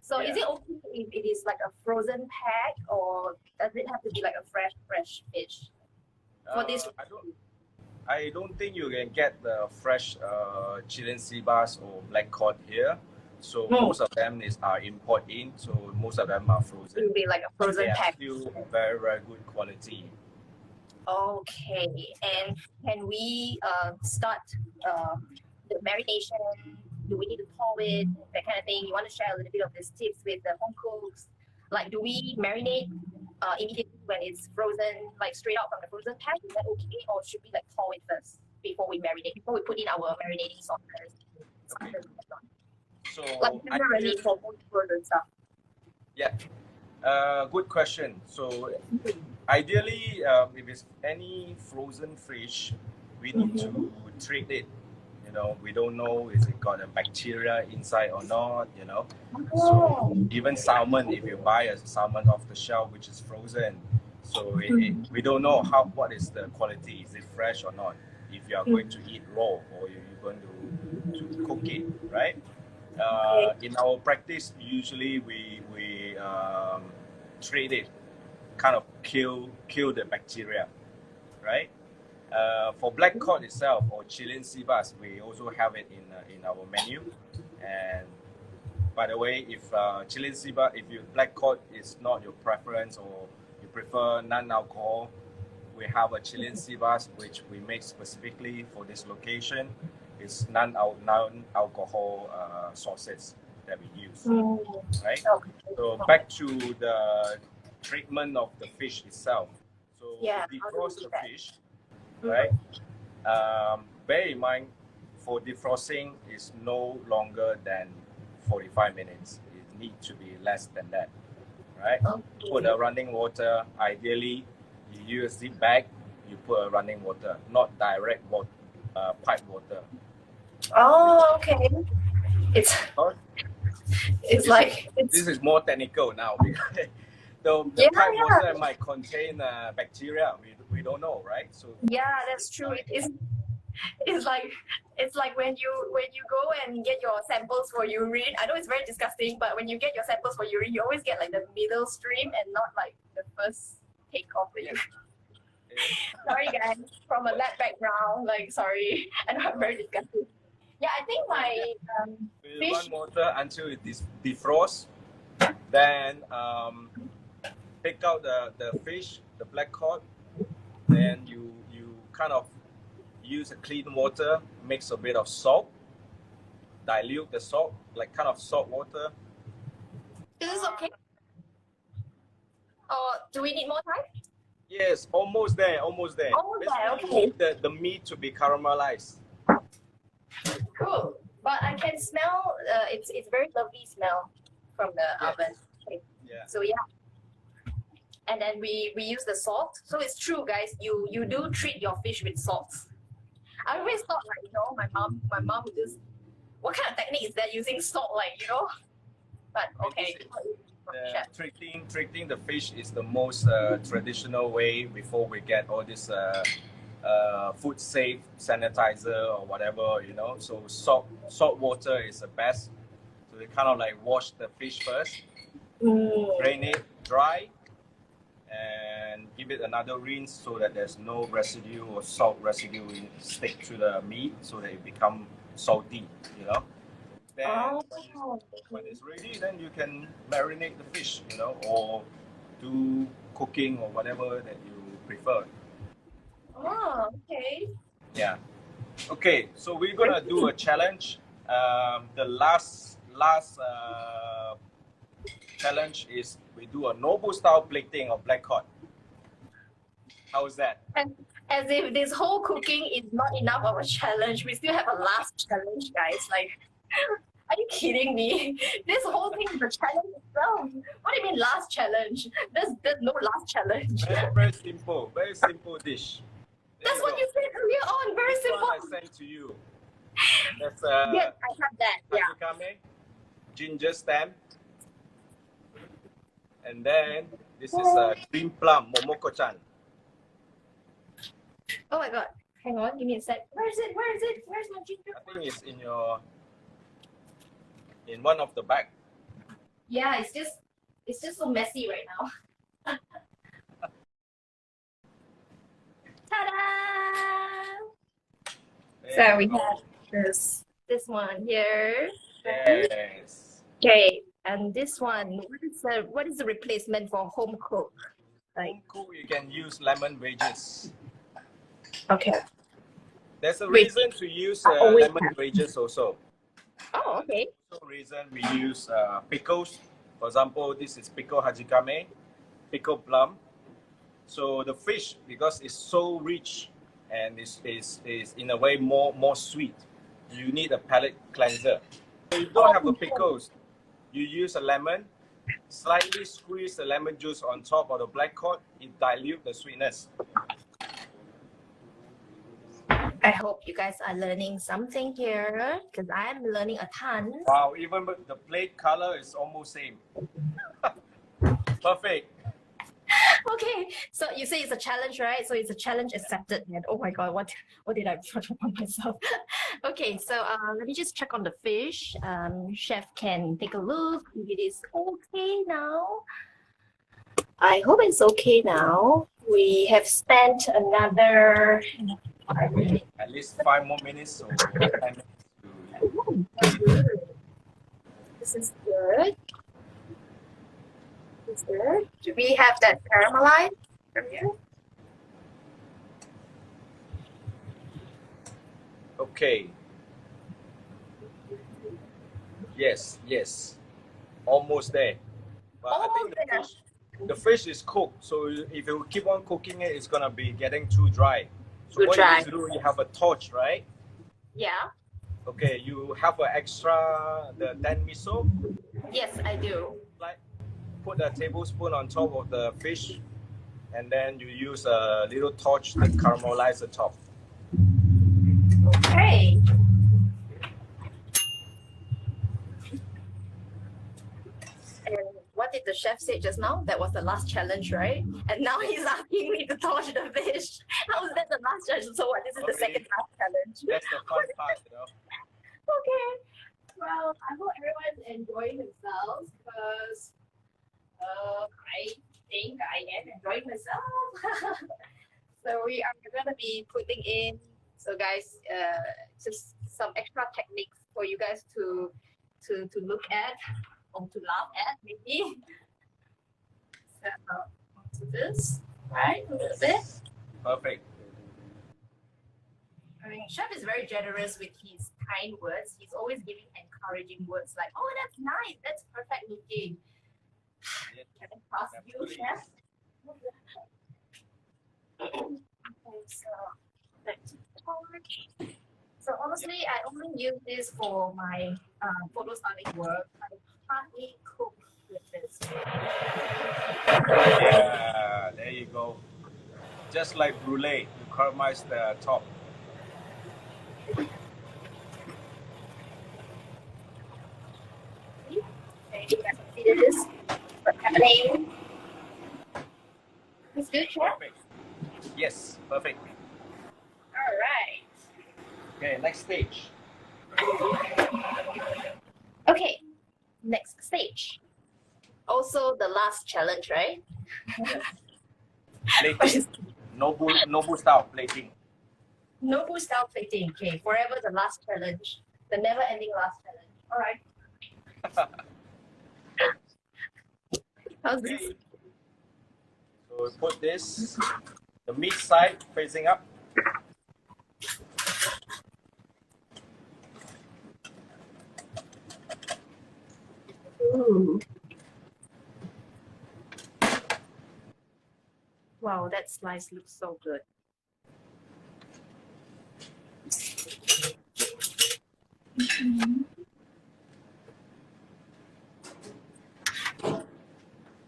So is it okay if it is like a frozen pack, or does it have to be like a fresh fish for this? I don't think you can get the fresh Chilean sea bass or black cod here. So most of them are import in. So most of them are frozen. It will be like a frozen pack. Still very, very good quality. Okay, and can we start the marination? Do we need to pour it? That kind of thing. You want to share a little bit of these tips with the home cooks? Like, do we marinate immediately when it's frozen, like straight out from the frozen pack? Is that okay, or should we like pour it first before we marinate? Before we put in our marinating sauces? Okay. So like generally for frozen stuff. Yeah. Good question. So ideally, if it's any frozen fish, we need to treat it. We don't know is it got a bacteria inside or not. So even salmon, if you buy a salmon off the shelf which is frozen, so we don't know what is the quality. Is it fresh or not? If you are going to eat raw or you're going to cook it, right? In our practice, usually we treat it, kind of kill the bacteria, right? For black cod itself or Chilean sea bass, we also have it in our menu. And by the way, if Chilean sea bass, if black cod is not your preference or you prefer non-alcohol, we have a Chilean sea bass which we make specifically for this location. It's non-alcohol sauces that we use, right? Okay. So back to the treatment of the fish itself. So Yeah, we how do defrost we do the that? fish, right? Bear in mind, for defrosting is no longer than 45 minutes. It needs to be less than that, right? Okay. Put a running water. Ideally, you use zip bag. You put a running water, not direct water, pipe water. Oh, okay. It's Oh, it's like it's This is more technical now because the Yeah, pipe yeah. water might contain bacteria. We don't know, right? So yeah, that's true. It's like when you go and get your samples for urine. I know it's very disgusting, but when you get your samples for urine, you always get like the middle stream and not like the first take of the urine. Sorry guys, from a lab background, like sorry. I know I'm very disgusting. Yeah, I think my we fish. run water until it defrosts. Then pick out the fish, the black cod. Then you kind of use a clean water, mix a bit of salt, dilute the salt, like kind of salt water. Is this okay? Or do we need more time? Yes, almost there, almost there. Almost there, Basically, you okay. need the meat to be caramelized. Cool. But I can smell. It's very lovely smell from the Yes. oven. Okay. Yeah. So yeah. And then we use the salt. So it's true, guys. You do treat your fish with salt. I always thought like my mom would just, what kind of technique is that, using salt, like But okay. Chef. Treating the fish is the most traditional way before we get all this food safe sanitizer or whatever, So salt water is the best. So they kind of like wash the fish first, drain it dry, and give it another rinse so that there's no residue or salt residue stick to the meat, so that it become salty, Then when it's ready, then you can marinate the fish, or do cooking or whatever that you prefer. Oh, okay. Yeah. Okay, so we're gonna do a challenge. The last challenge is we do a Nobu style plating of black cod. How is that? As if this whole cooking is not enough of a challenge, we still have a last challenge, guys. Like, are you kidding me? This whole thing is a challenge itself. What do you mean last challenge? There's no last challenge. Very simple dish. There That's what go. you said earlier on. Very This simple. one I sent to you. That's Yes, I have that. Yeah. hajikame, ginger stem, and then this is green plum, momoko-chan. Oh my god. Hang on, give me a sec. Where is it? Where's my ginger? I think it's in one of the bag. Yeah, it's just so messy right now. Ta-da! So we have this one here. Yes. Okay, and this one, what is the replacement for home cook? Like, Home cook, you can use lemon wedges. okay. There's a Wait. reason to use always lemon wedges also. Oh, okay. Also reason we use pickles. For example, this is pickle hajikame, pickle plum. So the fish, because it's so rich and is in a way more sweet, you need a palate cleanser. If you don't have the pickles, you use a lemon, slightly squeeze the lemon juice on top of the black cod, it dilutes the sweetness. I hope you guys are learning something here, because I'm learning a ton. Wow, even the plate color is almost same. Perfect. Okay, so you say it's a challenge, right? So it's a challenge accepted. And oh my god, what did I touch upon myself? Okay, so let me just check on the fish. Chef can take a look if it is okay now. I hope it's okay now. We have spent another At least 5 more minutes or 10 minutes. This is good. Is good. Do we have that caramelized from here? Okay. Yes, yes. Almost there. But I think the fish is cooked, so if you keep on cooking it, it's gonna be getting too dry. So Too what dry. you need to do, you have a torch, right? Yeah. Okay, you have an extra the dan miso. Yes, I do. Like, put a tablespoon on top of the fish, and then you use a little torch to caramelize the top. Okay. And what did the chef say just now? That was the last challenge, right? And now he's asking me to torch the fish. How is that the last challenge? So what? This is the Okay. second last challenge. That's the fun part, you know. Okay. Well, I hope everyone's enjoying themselves because I think I am enjoying myself. So we are gonna be putting in. So guys, just some extra techniques for you guys to look at or to laugh at maybe. So onto this, right? A little bit. Perfect. I mean, Chef is very generous with his kind words. He's always giving encouraging words like, "Oh, that's nice. That's perfect looking." Yes, Can I pass you, Chef? Okay, so let's torch. So honestly, I only use this for my photo styling work. I hardly cook with this. Yeah, there you go. Just like brulee, you caramelize the top. Okay, you guys see this? What's happening? It's good, Chef. Perfect. Yes, perfect. All right. Okay, next stage. Okay, next stage. Also the last challenge, right? Plating. Nobu style plating. Nobu style plating. Okay, forever the last challenge. The never ending last challenge. All right. How's this? Okay. So we put this, the meat side facing up. Ooh. Wow, that slice looks so good.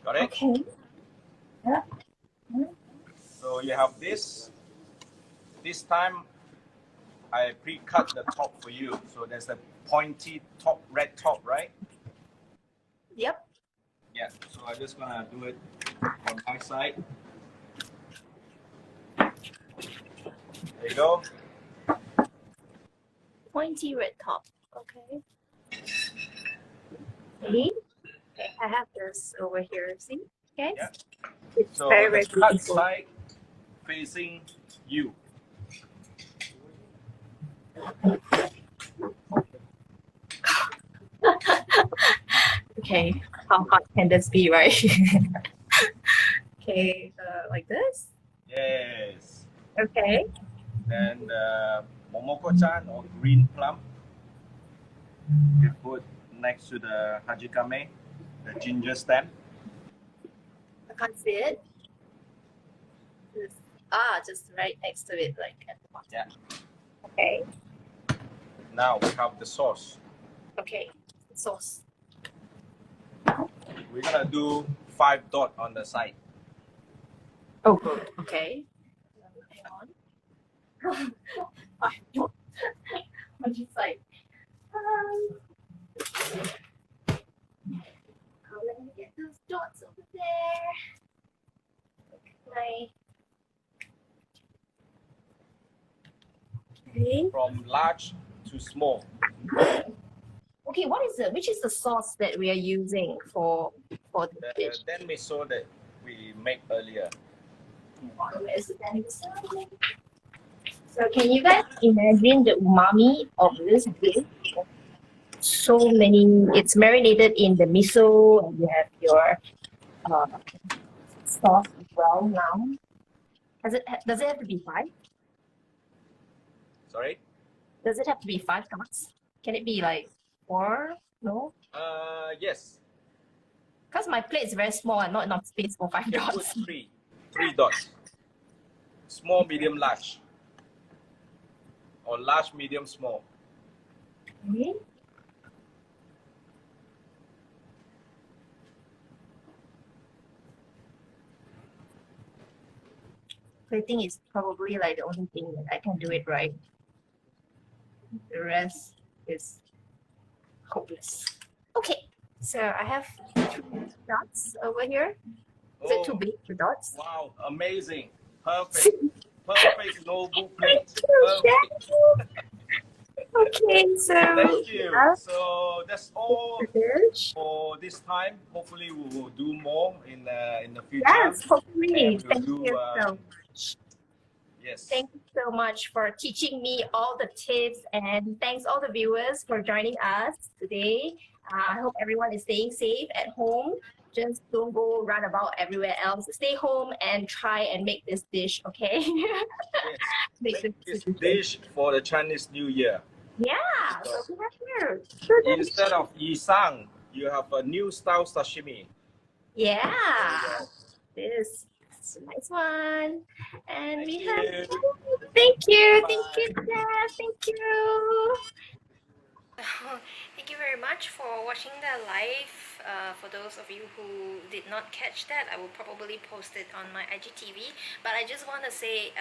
Got it? Okay. Yeah. So you have this. This time I pre-cut the top for you. So there's a pointy top, red top, right? Yep. Yeah. So I'm just gonna do it on my side. There you go. Pointy red top. Okay. See? Okay, I have this over here. See? Okay. Yeah. It's So very, the very cut beautiful. side facing you. Okay, how hard can this be, right? Okay, like this. Yes. Okay. Then the momoko-chan or green plum, you put next to the hajikame, the ginger stem. I can't see it. Just right next to it, like at the bottom. Yeah. Okay. Now we have the sauce. Okay. Sauce. We're gonna do 5 dots on the side. Oh, good. Okay. Hang on. On each side. Let me get those dots over there. Okay. Okay. From large to small. Okay, which is the sauce that we are using for the The fish? then miso that we make earlier. Where's the miso? So can you guys imagine the umami of this dish? So many, it's marinated in the miso, and you have your sauce as well now. Does it have to be 5? Sorry? Does it have to be 5 dots? Can it be like 4? No? Yes. Because my plate is very small and not enough space for 5 You can put dots. 3. 3 dots. Small, medium, large. Or large, medium, small. Okay. Plating is probably like the only thing that I can do it right. The rest is hopeless. Okay, so I have 2 dots over here. Is it too big, the dots? Wow, amazing. Perfect. Perfect Nobu plate. Thank you, Perfect. chef. Okay, so Thank you. that's So that's all the dish. for this time. Hopefully we will do more in the future. Yes, hopefully. And we'll Thank do, you so much. Yes. Thank you so much for teaching me all the tips, and thanks all the viewers for joining us today. I hope everyone is staying safe at home. Just don't go run about everywhere else. Stay home and try and make this dish, okay? Yes. Make Make this this dish for the Chinese New Year. Yeah, so we have here. Instead of Yee Sang, you have a new style sashimi. Yeah, There you this is a nice one. And Thank we you. have, thank you, Bye. thank you, Jeff, thank you. Thank you very much for watching the live. For those of you who did not catch that, I will probably post it on my IGTV. But I just want to say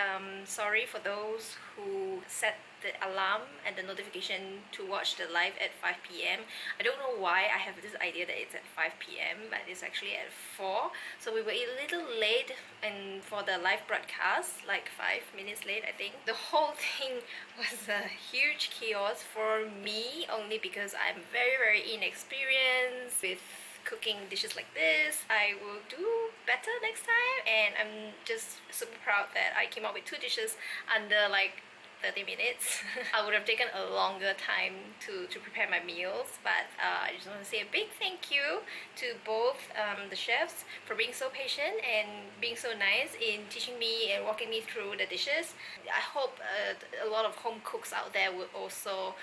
sorry for those who set the alarm and the notification to watch the live at 5 p.m. I don't know why I have this idea that it's at 5 p.m. but it's actually at 4. So we were a little late and for the live broadcast, like 5 minutes late I think. The whole thing was a huge chaos for me, only because I'm very inexperienced with cooking dishes like this. I will do better next time, and I'm just super proud that I came up with 2 dishes under like 30 minutes. I would have taken a longer time to prepare my meals, but I just want to say a big thank you to both the chefs for being so patient and being so nice in teaching me and walking me through the dishes. I hope a lot of home cooks out there will also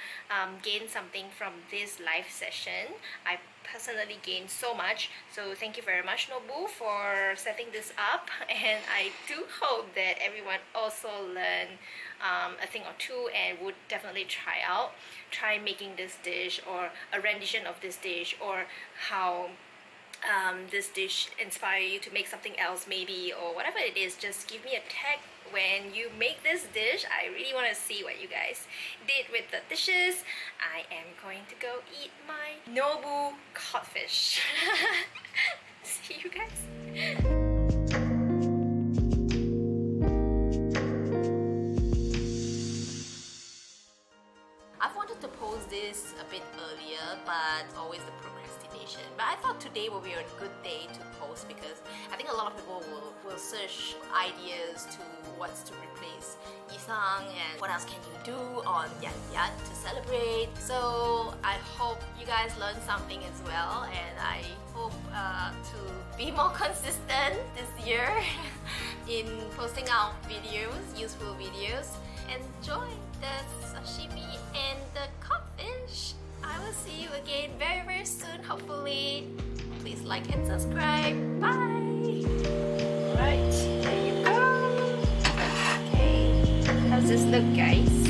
gain something from this live session. I personally gained so much, so thank you very much, Nobu, for setting this up, and I do hope that everyone also learned a thing or 2 and would definitely try making this dish, or a rendition of this dish, or how this dish inspire you to make something else maybe, or whatever it is. Just give me a tag when you make this dish. I really want to see what you guys did with the dishes. I am going to go eat my Nobu codfish. See you guys. I've wanted to post this a bit earlier, but always the procrastination. But I thought today will be a good day to post, because I think a lot of people will search ideas to what's to replace Yee Sang and what else can you do on Yat Yat to celebrate. So I hope you guys learned something as well, and I hope to be more consistent this year in posting out videos, useful videos. Enjoy the sashimi and the codfish. I will see you again very soon, hopefully. Please like and subscribe. Bye. Alright, there you go. Okay, how's this look, guys?